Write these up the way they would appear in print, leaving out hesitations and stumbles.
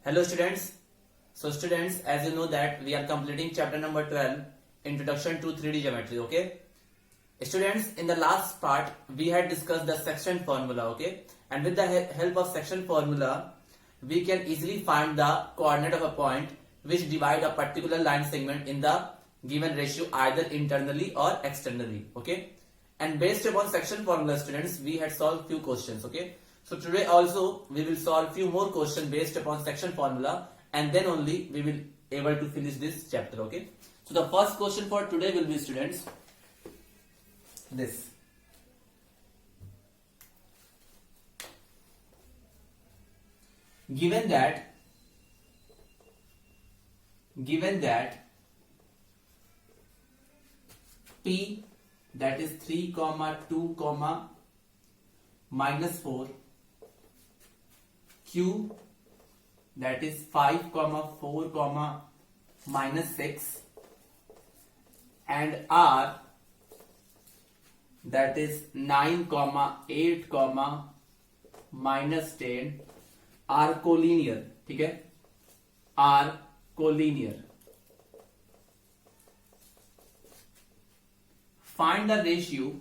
Hello students. So students, as you know that we are completing chapter number 12, Introduction to 3D Geometry, okay? Students, in the last part, we had discussed the section formula, okay? And with the help of section formula, we can easily find the coordinate of a point which divide a particular line segment in the given ratio either internally or externally, okay? And based upon section formula, students, we had solved few questions, okay? So today also we will solve few more questions based upon section formula, and then only we will able to finish this chapter, okay? So the first question for today will be, students, this. Given that P, that is 3, 2, minus 4, Q, that is 5, 4, minus 6, and R, that is 9, 8, minus 10 are collinear. ठीक है, are collinear. Find the ratio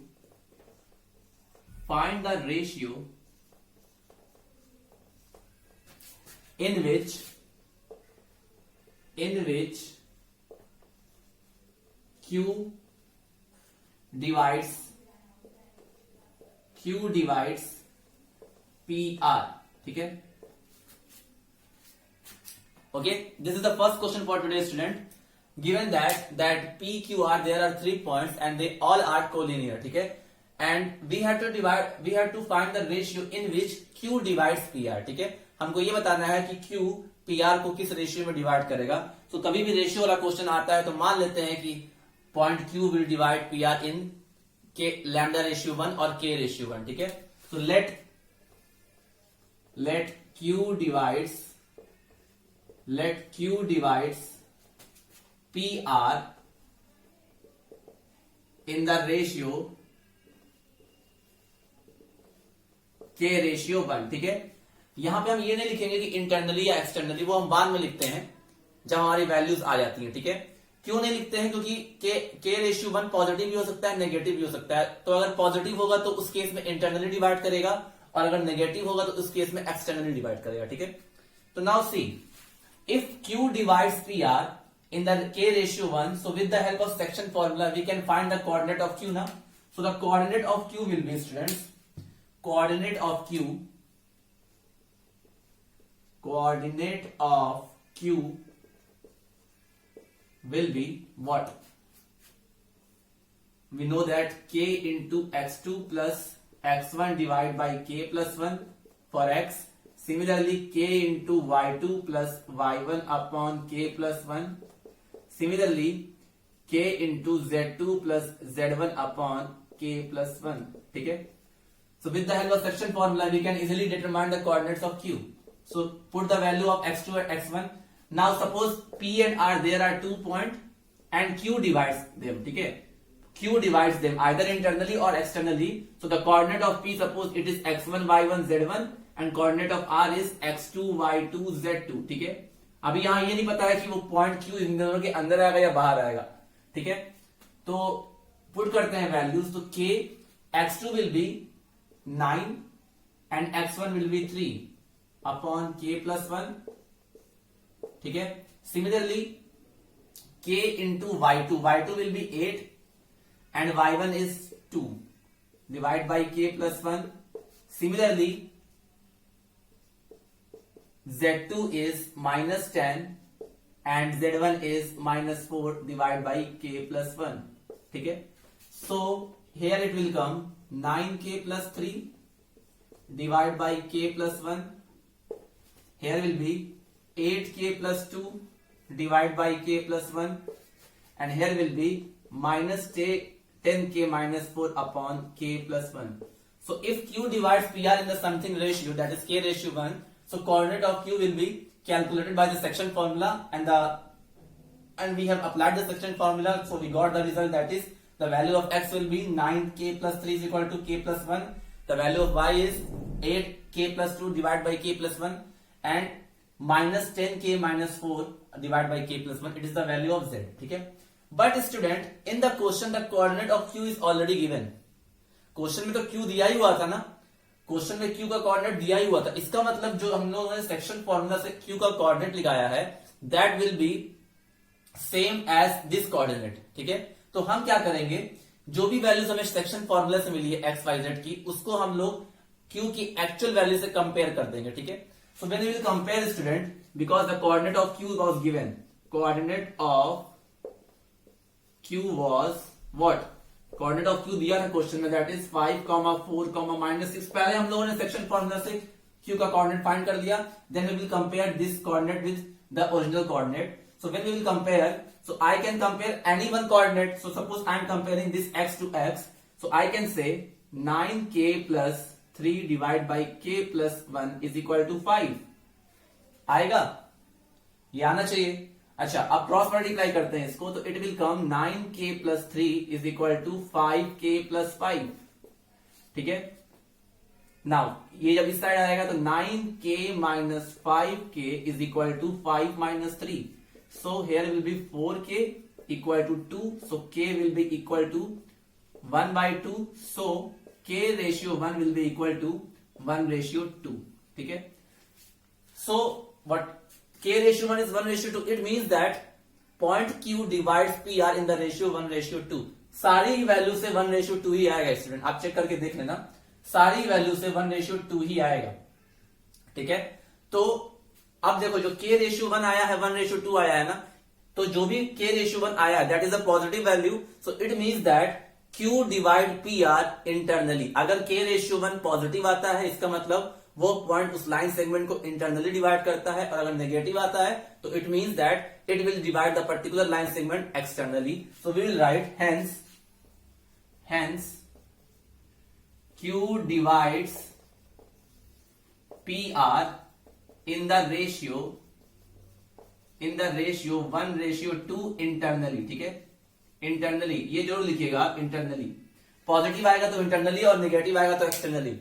in which Q divides PR. ठीक है, okay, this is the first question for today, student. Given that P, Q, R, there are 3 points and they all are collinear. ठीक है, and we have to find the ratio in which Q divides PR. ठीक है, हमको ये बताना है कि Q PR को किस रेशियो में डिवाइड करेगा. तो कभी भी रेशियो वाला क्वेश्चन आता है तो मान लेते हैं कि point Q will divide PR इन के लैम्डा रेशियो 1 और K रेशियो 1. ठीक है, तो let Q divides PR in the ratio K ratio 1. ठीक है, यहां पे हम ये नहीं लिखेंगे कि इंटरनली या एक्सटर्नली, वो हम बाद में लिखते हैं जब हमारी वैल्यूज आ जाती हैं. ठीक है, क्यों नहीं लिखते हैं? क्योंकि K रेशियो 1 पॉजिटिव भी हो सकता है, नेगेटिव भी हो सकता है. तो अगर पॉजिटिव होगा तो उस केस में इंटरनली डिवाइड करेगा, और अगर नेगेटिव होगा तो उस केस में एक्सटर्नली डिवाइड करेगा. ठीक है, तो now see, if Q divides PR in the K ratio 1, so with the help of section formula we can find the coordinate of Q now. So the coordinate of Q will be, students, coordinate of Q will be what? We know that K into x2 plus x1 divided by K plus 1 for x. Similarly, K into y2 plus y1 upon K plus 1. Similarly, K into z2 plus z1 upon K plus 1. ठीक है, so with the help of section formula we can easily determine the coordinates of Q. So put the value of x2 and x1. Now suppose P and R, there are 2 points and Q divides them. ठीक है, Q divides them either internally or externally. So the coordinate of P, suppose it is x1 y1 z1, and coordinate of R is x2 y2 z2. ठीक है, अभी यहां ये नहीं पता है कि वो पॉइंट Q इन दोनों के अंदर आएगा या बाहर आएगा. ठीक है, तो पुट करते हैं वैल्यूज. तो K, x2 will be 9 and x1 will be 3 upon K plus 1. ठीक है, similarly K into y2 will be 8 and y1 is 2 divided by K plus 1. Similarly, z2 is minus 10 and z1 is minus 4 divided by K plus 1. ठीक है, so here it will come 9K plus 3 divided by K plus 1. Here will be 8K plus 2 divided by K plus 1, and here will be minus 10K minus 4 upon K plus 1. So if Q divides PR in the something ratio, that is K ratio 1, so coordinate of Q will be calculated by the section formula, and we have applied the section formula, so we got the result, that is the value of x will be 9K plus 3 is equal to K plus 1. The value of y is 8K plus 2 divided by K plus 1, and -10k-4 divided by k+1, it is the value of z. ठीक है, but student in the question the coordinate of q is already given. Question में तो q दिया ही हुआ था ना, question में q का कोऑर्डिनेट दिया ही हुआ था. इसका मतलब जो हम लोगों ने सेक्शन फॉर्मूला से q का कोऑर्डिनेट लगाया है that will be same as this coordinate. ठीक है, तो हम क्या करेंगे, जो भी वैल्यूज हमें सेक्शन फॉर्मूला से मिली है एक्स वाई जेड की, उसको हम लोग q की एक्चुअल वैल्यू से कंपेयर कर देंगे. ठीक है, so when we will compare student, because the coordinate of q was given, coordinate of q was what, coordinate of q दिया था क्वेश्चन में, दैट इज 5, 4, -6. पहले हम लोगों ने सेक्शन फॉर्मूला से q का कोऑर्डिनेट फाइंड कर लिया, then we will compare this coordinate with the original coordinate. So when we will compare, so I can compare any one coordinate. So suppose I am comparing this x to x, so I can say 9k plus 3 divided by k plus 1 is equal to 5. आएगा, ये आना चाहिए. अच्छा, अब cross multiply करते हैं इसको, तो it will come 9k plus 3 is equal to 5k plus 5. ठीक है, नाउ ये जब इस साइड आएगा तो 9k minus 5k is equal to 5 minus 3. So here will be 4k equal to 2. So k will be equal to 1 by 2. So k ratio 1 will be equal to 1 ratio 2. ठीक है, so what k ratio 1 is 1 ratio 2. It means that point q divides pr in the ratio 1 ratio 2. सारी value से 1 ratio 2 ही आएगा student, आप check करके देख लेना, सारी वैल्यू से 1 ratio 2 ही आएगा. ठीक है, तो अब देखो जो k रेशियो 1 आया है 1 रेशियो 2 आया है ना, तो जो भी k रेशियो 1 आया है that is a positive value. So it means that q divide pr internally. अगर k रेशियो 1 पॉजिटिव आता है, इसका मतलब वो पॉइंट उस लाइन सेगमेंट को इंटरनली डिवाइड करता है, और अगर नेगेटिव आता है तो it means that it will divide the particular line segment externally. So we will write hence q divides pr in the ratio 1:2 internally. ठीक है, इंटरनली ये जरूर लिखिएगा, इंटरनली. पॉजिटिव आएगा तो इंटरनली और नेगेटिव आएगा तो एक्सटर्नली.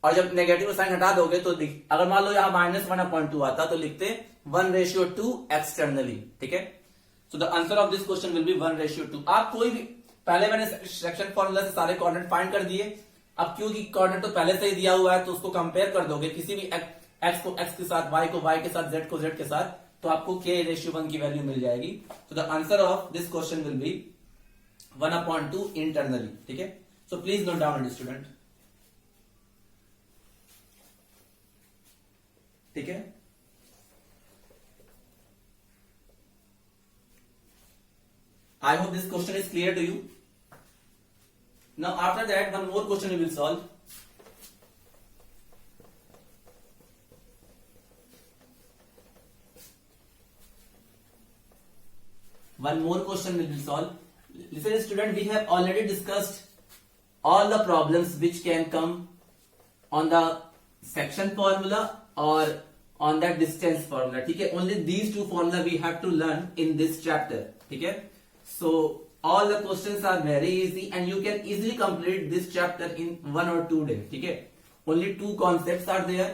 और जब नेगेटिव साइन हटा दोगे तो अगर मान लो यहां -1/2 आता तो लिखते 1:2 एक्सटर्नली. ठीक है, so the answer of this question will B 1:2. आप कोई भी, पहले मैंने सेक्शन फॉर्मूला से सारे कोऑर्डिनेट फाइंड कर दिए. अब क्यू की कोऑर्डिनेट तो पहले से ही दिया हुआ है, तो उसको कंपेयर कर दोगे, किसी भी x को x के साथ, y को y के साथ, z को z के साथ, तो आपको k रेशियो 1 की वैल्यू मिल जाएगी. तो the answer of this question will be 1/2 internally. ठीक है, so please note down it student. ठीक है, I hope this question is clear to you. Now after that one more question we will solve. One more question we will solve. Listen student, we have already discussed all the problems which can come on the section formula or on that distance formula. ठीक है, only these two formula we have to learn in this chapter. ठीक है, so all the questions are very easy and you can easily complete this chapter in 1 or 2 days. ठीक है, only 2 concepts are there.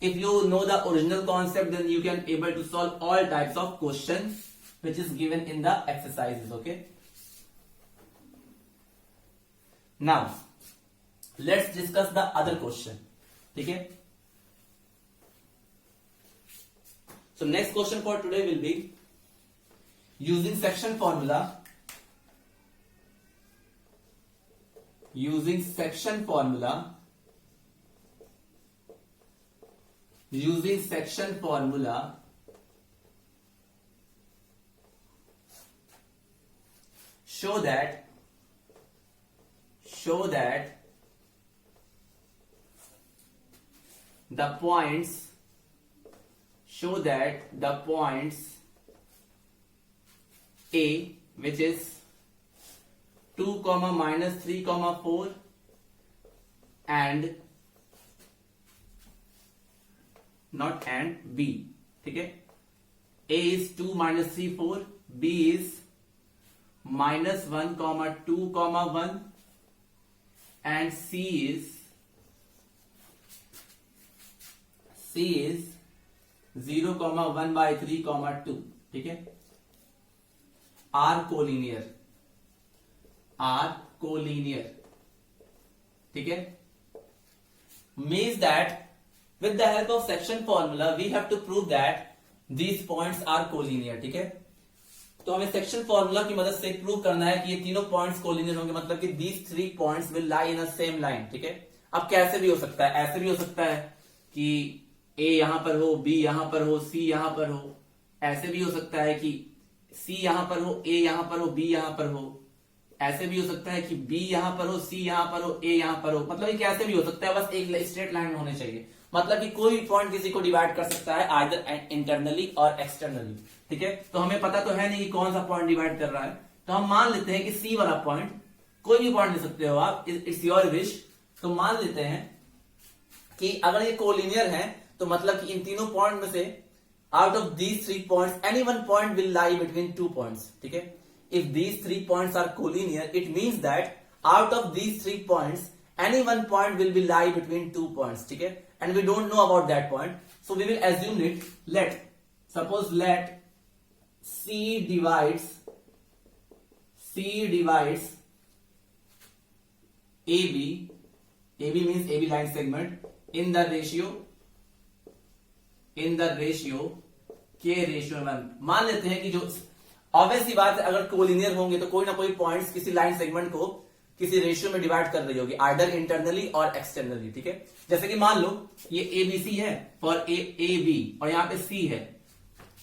If you know the original concept, then you can able to solve all types of questions which is given in the exercises. Okay, now let's discuss the other question. ठीक है, so next question for today will be using section formula. Using section formula show that the points A, which is 2, -3, 4 and B. ठीक है, A is 2, -3, 4, B is -1, 2, 1 and C is 0,1/3,2, ठीक है, are collinear, ठीक है, means that with the help of section formula we have to prove that these points are collinear, ठीक है। तो हमें सेक्शन फॉर्मूला की मदद से प्रूव करना है कि ये तीनों पॉइंट्स कोलिनियर होंगे, मतलब कि these three points will lie in a same line, ठीक है। अब कैसे भी हो सकता है, ऐसे भी हो सकता है कि A यहां पर हो, B यहां पर हो, C यहां पर हो, ऐसे भी हो सकता है कि C यहां पर हो, A यहां पर हो, B यहां पर हो, ऐसे भी हो सकता है कि B यहां पर हो, C यहां पर हो, A यहां पर हो, मतलब ये कैसे भी हो सकता है, बस एक स्ट्रेट लाइन में होने चाहिए, मतलब कि कोई भी पॉइंट किसी को डिवाइड कर सकता है आइदर इंटरनली और एक्सटर्नली, ठीक है। तो हमें पता तो है नहीं कि कौन सा पॉइंट डिवाइड कर रहा है, तो हम मान लेते हैं कि C वाला पॉइंट, कोई भी पॉइंट ले सकते हो आप, इट्स योर विश। तो मान लेते हैं कि अगर ये कोलिनियर है तो मतलब कि इन तीनों पॉइंट में से out of these three points any one point will lie between two points, ठीक है। If these three points are collinear, it means that out of these 3 points, any one point will be lie between 2 points, ठीक है, and we don't know about that point, so we will assume it. Suppose let C divides AB means AB line segment in the ratio K/1। मान लेते हैं कि जो obvious सी बात है, अगर कोलिनियर होंगे तो कोई ना कोई पॉइंट्स किसी लाइन सेगमेंट को किसी रेशियो में डिवाइड कर रही होगी, आइदर इंटरनली और एक्सटर्नली, ठीक है। जैसे कि मान लो ये ABC है फॉर AB और यहाँ पे C है,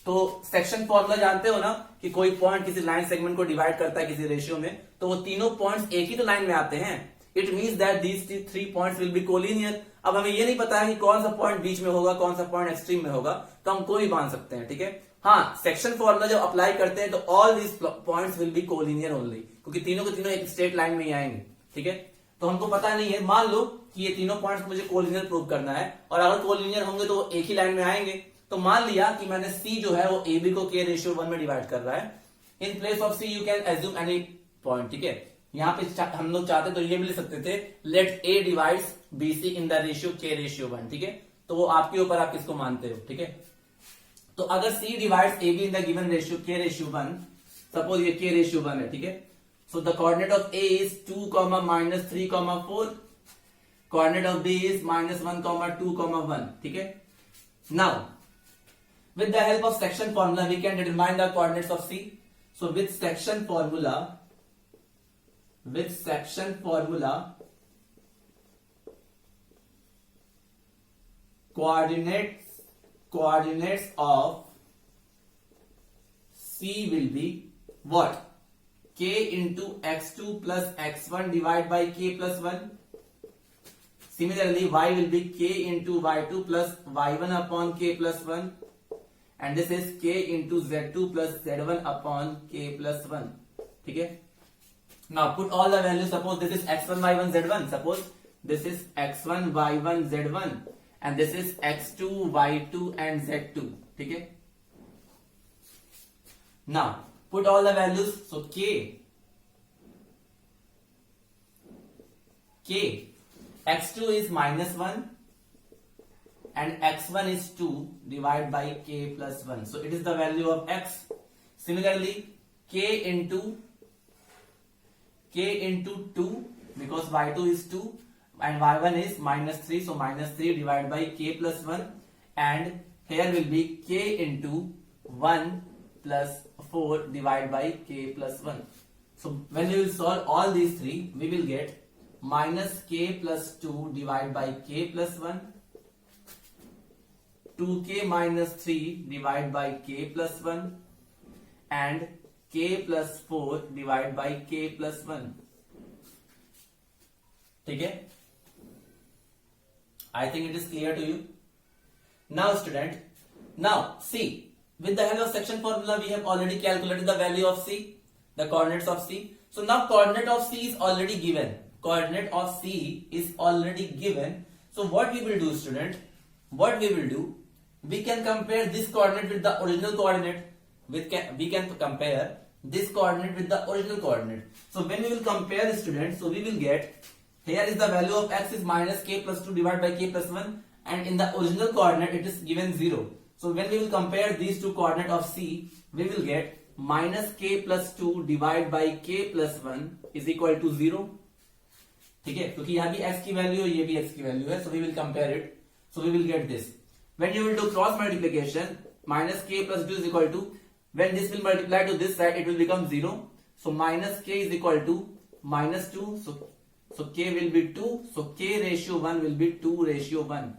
तो सेक्शन फॉर्मूला जानते हो ना कि कोई पॉइंट किसी लाइन सेगमेंट को डिवाइड करता है किसी रेशियो में, तो वो तीनों पॉइंट्स एक ही तो लाइन में आते हैं। It means that these 3 points will be collinear. अब हमें ये नहीं पता है कि कौन सा पॉइंट बीच में होगा, कौन सा पॉइंट एक्सट्रीम में होगा, तो हम कोई मान सकते हैं, ठीक है। हाँ, सेक्शन फॉर्मूला जब अप्लाई करते हैं तो all these points will be collinear only, क्योंकि तीनों के तीनों एक स्ट्रेट लाइन में ही आएंगे, ठीक है। तो हमको पता नहीं है, मान लो कि ये तीनों पॉइंट्स मुझे कोलिनियर प्रूव करना है, और अगर कोलिनियर होंगे तो एक ही लाइन में आएंगे। तो मान लिया कि मैंने C जो है वो AB को K/1 में डिवाइड कर रहा है। In place of C you can assume any point, ठीक है। यहाँ पे हम लोग चाहते तो ये भी लिख सकते थे, let A divides BC in the ratio K/1, ठीक है। तो वो आपके ऊपर, आप किसको मानते हो, ठीक है। तो अगर C divides AB in the given ratio K/1, suppose ये K/1 है, ठीक है। So the coordinate of A is 2, -3, 4, coordinate of B is -1, 2, 1, ठीक है। Now with the help of section formula we can determine the coordinates of C. So with section formula coordinates of C will be what? K into x2 plus x1 divided by K plus 1. Similarly y will be K into y2 plus y1 upon K plus 1. And this is K into Z2 plus Z1 upon K plus 1, ठीक है। Now put all the values, suppose this is x1 y1 z1, suppose this is x1 y1 z1 and this is x2 y2 and z2, ठीक है। Now put all the values, so K x2 is -1 and x1 is 2 divided by K plus 1. So it is the value of x. Similarly, K into 2 because y2 is 2 and y1 is -3. So -3 divided by K plus 1, and here will be K into 1 plus 4 divided by K plus 1. So when we will solve all these three, we will get -K plus 2 divided by K plus 1, 2K minus 3 divided by K plus 1 and K plus 4 divided by K plus 1, ठीक है। I think it is clear to you. Now student, now see, with the help of section formula we have already calculated the value of C, the coordinates of C. So now coordinate of C is already given. So what we will do, student, we can compare this coordinate with the original coordinate. We can compare this coordinate with the original coordinate. So when we will compare, students, so we will get, here is the value of x is -K plus 2 divided by K plus 1, and in the original coordinate it is given 0. So when we will compare these two coordinate of C, we will get minus k plus 2 divided by k plus 1 is equal to 0. ठीक है, क्योंकि यहाँ भी x की value है, ये भी x की वैल्यू है, so we will compare it. So we will get this. When you will do cross multiplication, minus k plus 2 is equal to, when this will multiply to this side, it will become 0. So minus k is equal to minus 2. So k will be 2. So k ratio 1 will be 2 ratio 1.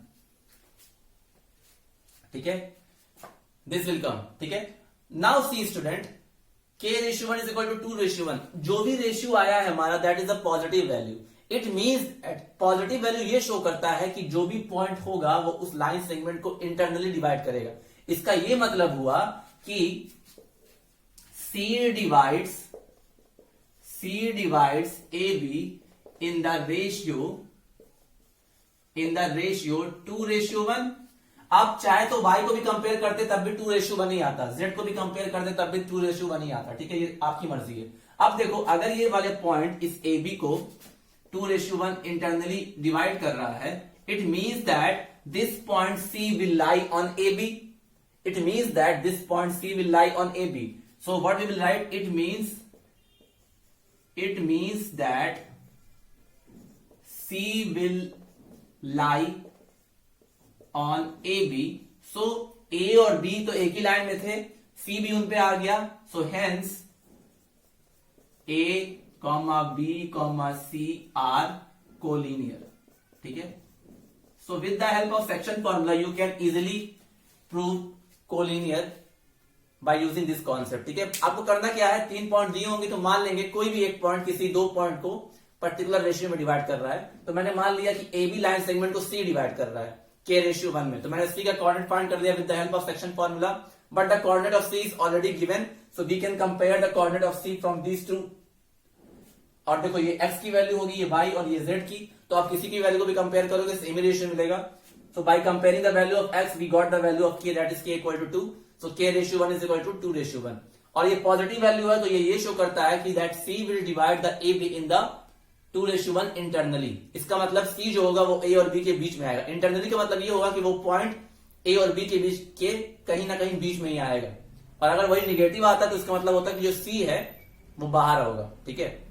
ठीक है, this will come. ठीक है, now see student, k ratio 1 is equal to 2 ratio 1. जो भी ratio आया है हमारा, that is a positive value. It means positive value ये शो करता है कि जो भी पॉइंट होगा वो उस लाइन सेगमेंट को इंटरनली डिवाइड करेगा. इसका ये मतलब हुआ कि C divides AB in the ratio 2 ratio 1. आप चाहे तो y को भी कंपेयर करते तब भी 2 ratio 1 ही आता, z को भी कंपेयर करते तब भी 2 ratio 1 ही आता. ठीक है, ये आपकी मर्जी है. अब देखो, अगर ये वाले पॉइंट इस AB को 2 ratio 1 इंटरनली डिवाइड कर रहा है, it means that this point C will lie on AB. It means that this point C will lie on AB. So what we will write? It means that C will lie on AB. So A और B तो एक ही line में थे, C भी उन पे आ गया. So hence A, B, C are collinear. ठीक है. So with the help of section formula you can easily prove collinear by using this concept. ठीक है, आपको करना क्या है, 3 पॉइंट दिए होंगे तो मान लेंगे कोई भी एक पॉइंट किसी 2 पॉइंट को पर्टिकुलर रेशियो में डिवाइड कर रहा है. तो मैंने मान लिया कि AB लाइन सेगमेंट को C डिवाइड कर रहा है K रेशियो 1 में, तो मैंने C का कोऑर्डिनेट फाइंड कर लिया with the help of section formula. But the coordinate of C is already given, so we can compare the coordinate of C from these two. और देखो, ये x की वैल्यू होगी, ये y और ये z की, तो आप किसी की वैल्यू को भी कंपेयर करोगे सेम रेशियो मिलेगा. So by comparing the value of x, we got the value of k, that is k equal to 2. So k ratio 1 is equal to 2 ratio 1. और ये पॉजिटिव वैल्यू है, तो ये show करता है कि that C will divide the AB in the 2 ratio 1 internally. इसका मतलब C जो होगा वो A और B के बीच में आएगा. इंटरनली का मतलब ये होगा कि वो पॉइंट A और B के बीच के कहीं ना कहीं बीच में ही आएगा. और अगर वही निगेटिव आता है तो इसका मतलब होता है कि जो C है वो बाहर होगा. ठीक है,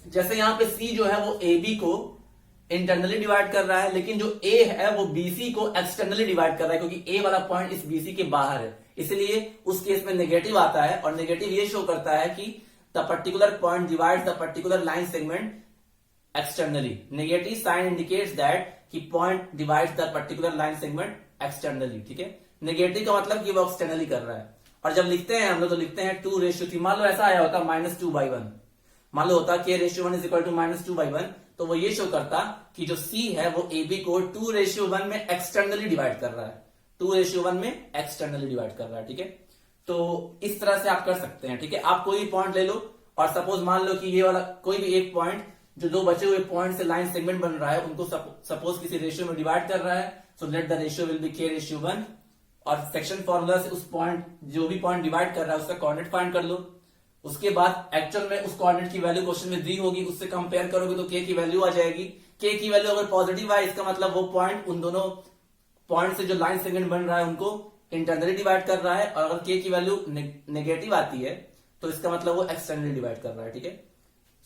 जैसे यहाँ पे C जो है वो AB को इंटरनली डिवाइड कर रहा है, लेकिन जो A है वो BC को एक्सटर्नली डिवाइड कर रहा है, क्योंकि A वाला पॉइंट इस BC के बाहर है, इसलिए उस केस में नेगेटिव आता है. और नेगेटिव ये शो करता है कि the particular point divides the particular line segment externally. Negative sign indicates that कि point divides the particular line segment externally. ठीक है, नेगेटिव का मतलब कि वो एक्सटर्नली कर रहा है. और जब लिखते हैं हम लोग तो लिखते हैं 2 रेशियो 3. मान लो ऐसा आया होता -2/1, मान लो होता k ratio 1 is equal to -2/1, तो वो ये शो करता कि जो C है वो AB को 2 रेशियो 1 में एक्सटर्नली डिवाइड कर रहा है. 2 रेशियो 1 में एक्सटर्नली डिवाइड कर रहा है. ठीक है, तो इस तरह से आप कर सकते हैं. ठीक है, आप कोई भी पॉइंट ले लो और सपोज मान लो कि ये वाला कोई भी एक पॉइंट, जो 2 बचे हुए पॉइंट से लाइन सेगमेंट बन रहा है, उनको सपोज किसी रेशियो में डिवाइड कर रहा है. So let the ratio will be k ratio 1. और सेक्शन फॉर्मूला से उस पॉइंट, जो भी पॉइंट डिवाइड कर रहा है, उसका कोऑर्डिनेट फाइंड कर लो. उसके बाद एक्चुअल में उस कोऑर्डिनेट की वैल्यू क्वेश्चन में दी होगी, उससे कंपेयर करोगे तो k की वैल्यू आ जाएगी. k की वैल्यू अगर पॉजिटिव है, इसका मतलब वो पॉइंट उन दोनों पॉइंट से जो लाइन सेगमेंट बन रहा है उनको इंटरनली डिवाइड कर रहा है. और अगर k की वैल्यू नेगेटिव आती है तो इसका मतलब वो एक्सटर्नली डिवाइड कर रहा है. ठीक है,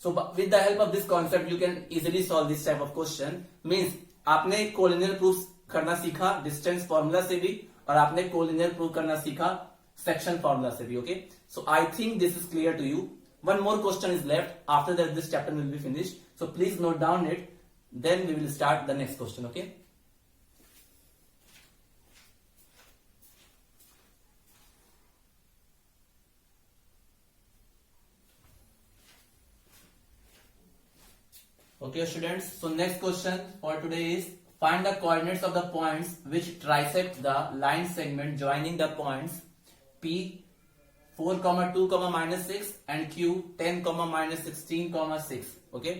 so with the help of this concept you can easily solve this type of question. Means आपने कोलिनियर प्रूफ करना सीखा डिस्टेंस फॉर्मूला से भी, और आपने कोलिनियर प्रूफ करना सीखा सेक्शन फॉर्मूला से भी. Okay, so I think this is clear to you. One more question is left. After that this chapter will be finished, so please note down it, then we will start the next question. Okay, okay students, so next question for today is find the coordinates of the points which trisect the line segment joining the points P 4, 2, -6 and Q 10, -16, 6. Okay,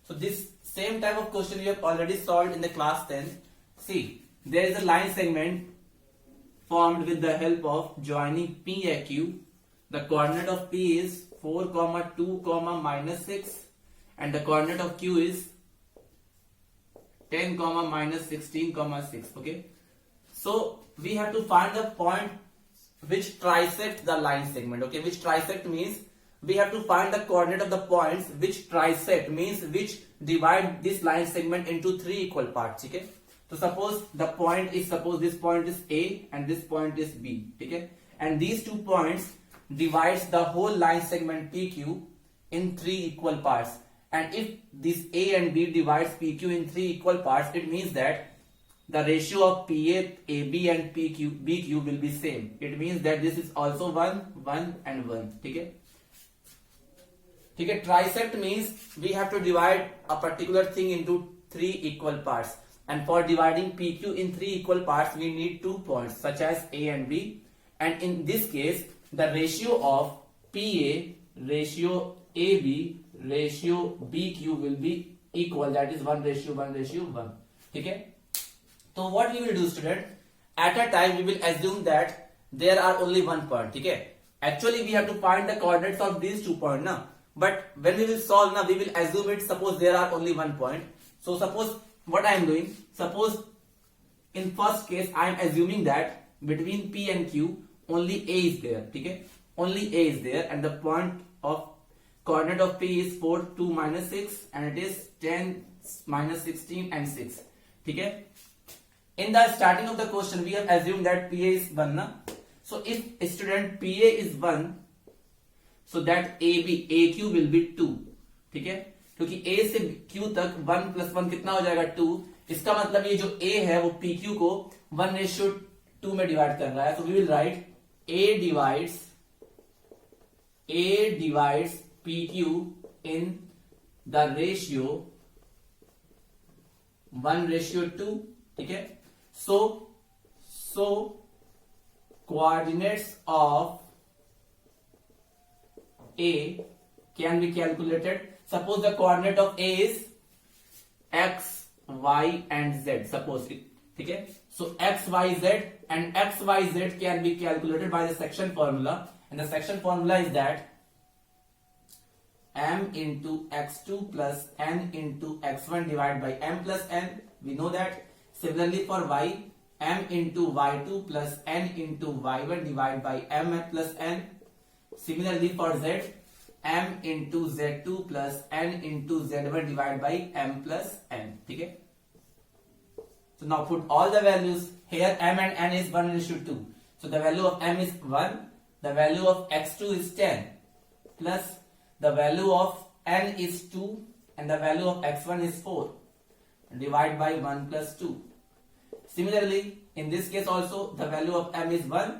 so this same type of question you have already solved in the class 10. See, there is a line segment formed with the help of joining P and Q. The coordinate of P is 4, 2, -6 and the coordinate of Q is 10, -16, 6. Okay, So we have to find the point which trisect the line segment. Okay, which trisect means we have to find the coordinate of the points which trisect means which divide this line segment into three equal parts. Okay, so suppose the point is, suppose this point is A and this point is B. Okay, and these 2 points divides the whole line segment PQ in 3 equal parts. And if this A and B divides PQ in 3 equal parts, it means that the ratio of PA, AB and PQ, BQ will be same. It means that this is also 1, 1 and 1. Okay. Okay. Trisect means we have to divide a particular thing into 3 equal parts. And for dividing PQ in 3 equal parts, we need 2 points such as A and B. And in this case, the ratio of PA, ratio AB, ratio BQ will be equal. That is 1:1:1. Okay. So what we will do, student? At a time we will assume that there are only 1 point. Okay. Actually, we have to find the coordinates of these 2 points now. But when we will solve now, we will assume it. Suppose there are only 1 point. So suppose what I am doing. Suppose in first case I am assuming that between P and Q only A is there. Okay. Only A is there, and the point of coordinate of P is 4, 2, -6, and it is 10, -16 and 6. Okay. In the starting of the question, we have assumed that PA is 1. Na? So if student PA is 1, so that AQ will be 2. ठीक है, क्योंकि A से Q तक 1 + 1 कितना हो जाएगा 2. इसका मतलब ये जो A है वो PQ को 1:2 में डिवाइड कर रहा है. तो we will write A divides PQ in the ratio 1:2. ठीक है. So coordinates of A can be calculated. Suppose the coordinate of A is x, y and z. Suppose it. ठीक है. So x, y, z and x, y, z can be calculated by the section formula, and the section formula is that m into x2 plus n into x1 divided by m plus n. We know that. Similarly for y, m into y2 plus n into y1 divided by m plus n. Similarly for z, m into z2 plus n into z1 divided by m plus n. ठीक है. So now put all the values here. M and n is 1:2. So the value of m is 1. The value of x2 is 10 plus the value of n is 2 and the value of x1 is 4. Divide by 1 plus 2. Similarly, in this case also the value of m is 1.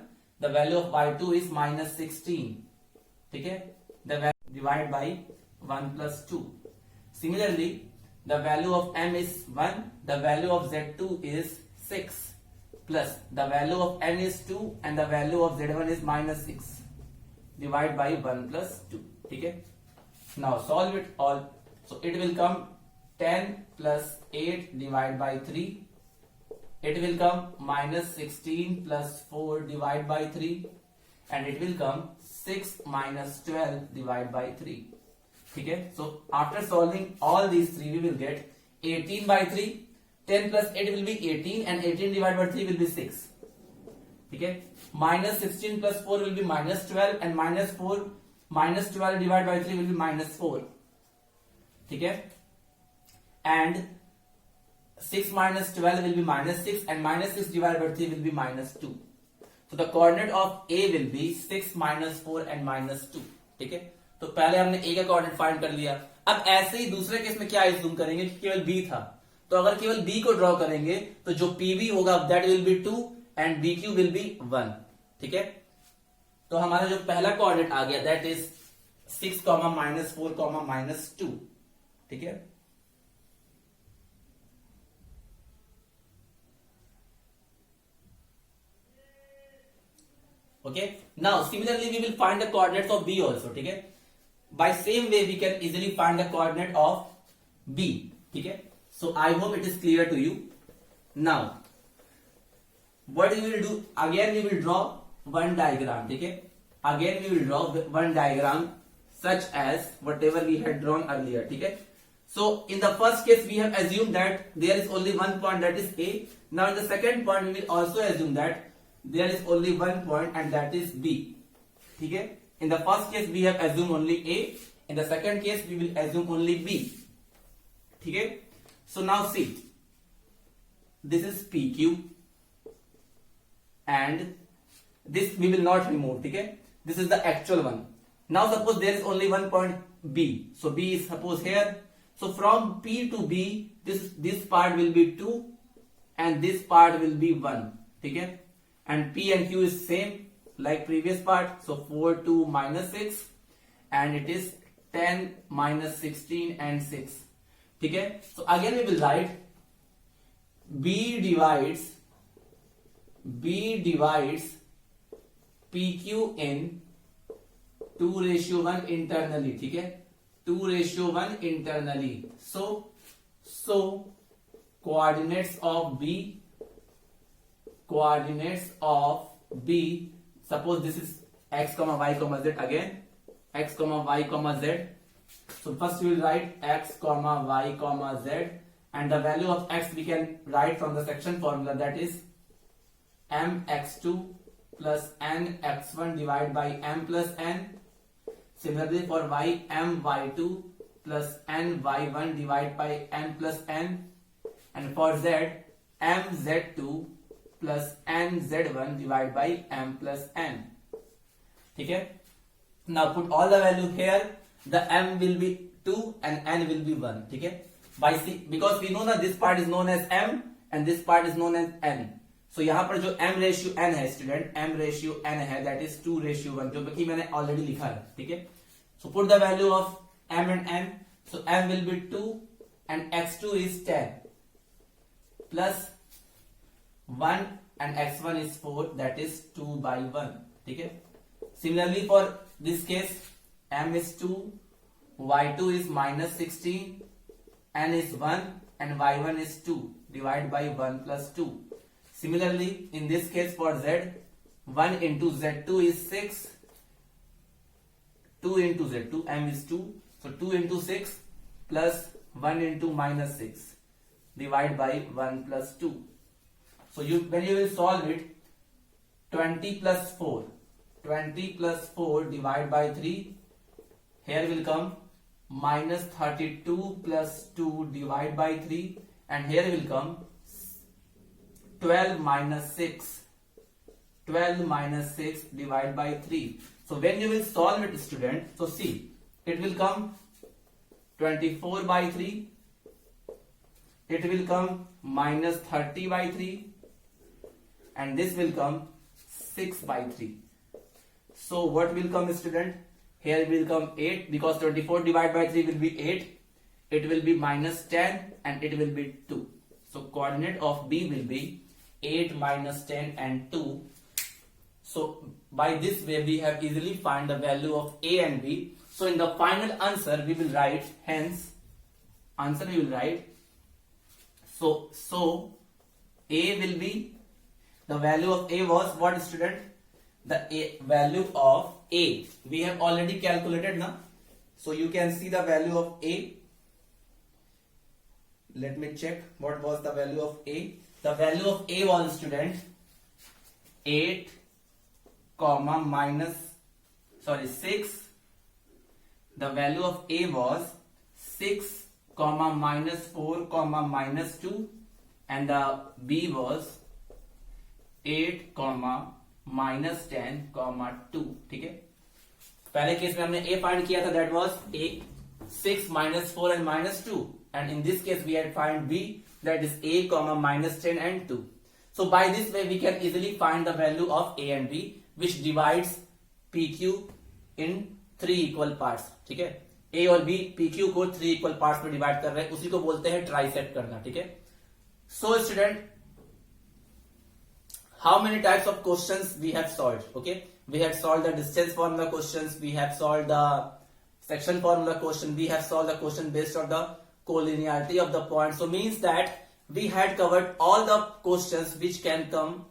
The value of y2 is -16. ठीक है. The value divide by 1 plus 2. Similarly, the value of m is 1. The value of z2 is 6 plus the value of n is 2 and the value of z1 is -6. Divide by 1 plus 2. ठीक है. Now solve it all. So it will come 10 plus 8 divided by 3. It will come -16 plus 4 divided by 3. And it will come 6 minus 12 divided by 3. ठीक है. So after solving all these three, we will get 18 by 3. 10 plus 8 will be 18 and 18 divided by 3 will be 6. ठीक है. -16 plus 4 will be -12 and -12 divided by 3 will be -4. ठीक है. And 6 minus 12 will be -6 and -6 divided by 3 will be -2. So the coordinate of A will be 6, -4 and -2. ठीक है. तो पहले हमने A का कोऑर्डिनेट फाइंड कर लिया. अब ऐसे ही दूसरे केस में क्या एज्यूम करेंगे कि केवल B था. तो अगर केवल B को ड्रॉ करेंगे तो जो PB होगा that will B 2 and BQ will be 1. ठीक है. तो हमारा जो पहला कोऑर्डिनेट आ गया दैट इज 6, -4, -2. ठीक है. Okay. Now similarly we will find the coordinates of B also. ठीक है. By same way we can easily find the coordinate of B. ठीक है. So I hope it is clear to you. Now what we will do, again we will draw one diagram. ठीक है. Again we will draw one diagram such as whatever we had drawn earlier. ठीक है. So in the first case we have assumed that there is only one point, that is A. Now in the second point we will also assume that there is only one point and that is B. Okay? In the first case we have assumed only A. In the second case we will assume only B. Okay? So now see, this is PQ and this we will not remove. Okay? This is the actual one. Now suppose there is only one point B. So B is suppose here. So from P to B, this part will be 2 and this part will be 1. Okay? And P and Q is same like previous part. So 4, 2, minus 6 and it is 10, minus 16 and 6. Okay? So again we will write B divides PQ in 2:1 internally. Okay? 2:1 internally. So coordinates of B, suppose this is x comma y comma z, again x comma y comma z. So first we will write x comma y comma z, and the value of x we can write from the section formula, that is mx2 plus nx1 divided by m plus n. Similarly for y, my2 plus ny1 divided by m plus n, and for z, mz2 plus nz1 divided by m plus n. Okay? Now put all the value here. The m will be 2 and n will be 1. Okay? By C, because we know that this part is known as m and this part is known as n. So यहाँ पर जो m ratio n है student, m ratio n है, that is 2:1, जो कि मैंने already लिखा है. ठीक है? So put the value of m and n. So m will be 2 and x2 is 10 plus 1 and x1 is 4, that is 2/1. ठीक है? Similarly for this case, m is 2, y2 is minus 16, n is 1 and y1 is 2, divided by 1 plus 2. Similarly in this case for z, 1 into z2 is 6, 2 into z2, m is 2, so 2 into 6 plus 1 into minus 6 divided by 1 plus 2. So when you will solve it, 20 plus 4 divided by 3, here will come minus 32 plus 2 divided by 3, and here will come 12 minus 6 divided by 3. So when you will solve it, student, so see, it will come 24 by 3, it will come minus 30 by 3, and this will come 6 by 3. So what will come, student? Here will come 8, because 24 divided by 3 will be 8, it will be minus 10 and it will be 2. So coordinate of B will be 8 minus 10 and 2. So by this way we have easily find the value of A and B. So in the final answer we will write, hence answer we will write, so A will be, the value of A was what, student? The value of A we have already calculated now. So you can see the value of A. Let me check what was the value of A. The value of A was, student, 8 6. The value of A was 6 minus 4 minus 2, and the B was 8 minus 10 2. ठीक है? पहले case में हमने A find किया था, that was A 6 minus 4 and minus 2, and in this case we had find B, that is A minus 10 and 2. So by this way we can easily find the value of A and B, which divides PQ in 3 equal parts. ठीक है? A और B PQ को 3 equal parts में divide कर रहे हैं, उसी को बोलते हैं ट्राइसेट करना. ठीक है? So student, how many types of questions we have solved? Okay, we have solved the distance formula questions, we have solved the section formula question, we have solved the question based on the collinearity of the point. So means that we had covered all the questions which can come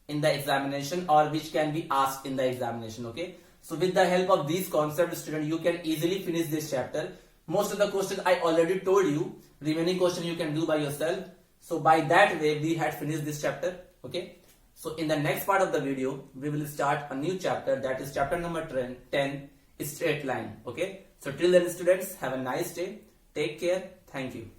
in the examination or which can be asked in the examination. Okay, so with the help of these concepts, student, you can easily finish this chapter. Most of the questions I already told you. Remaining question you can do by yourself. So by that way, we had finished this chapter. Okay. So in the next part of the video, we will start a new chapter, that is chapter number 10, straight line. Okay. So till then, students, have a nice day. Take care. Thank you.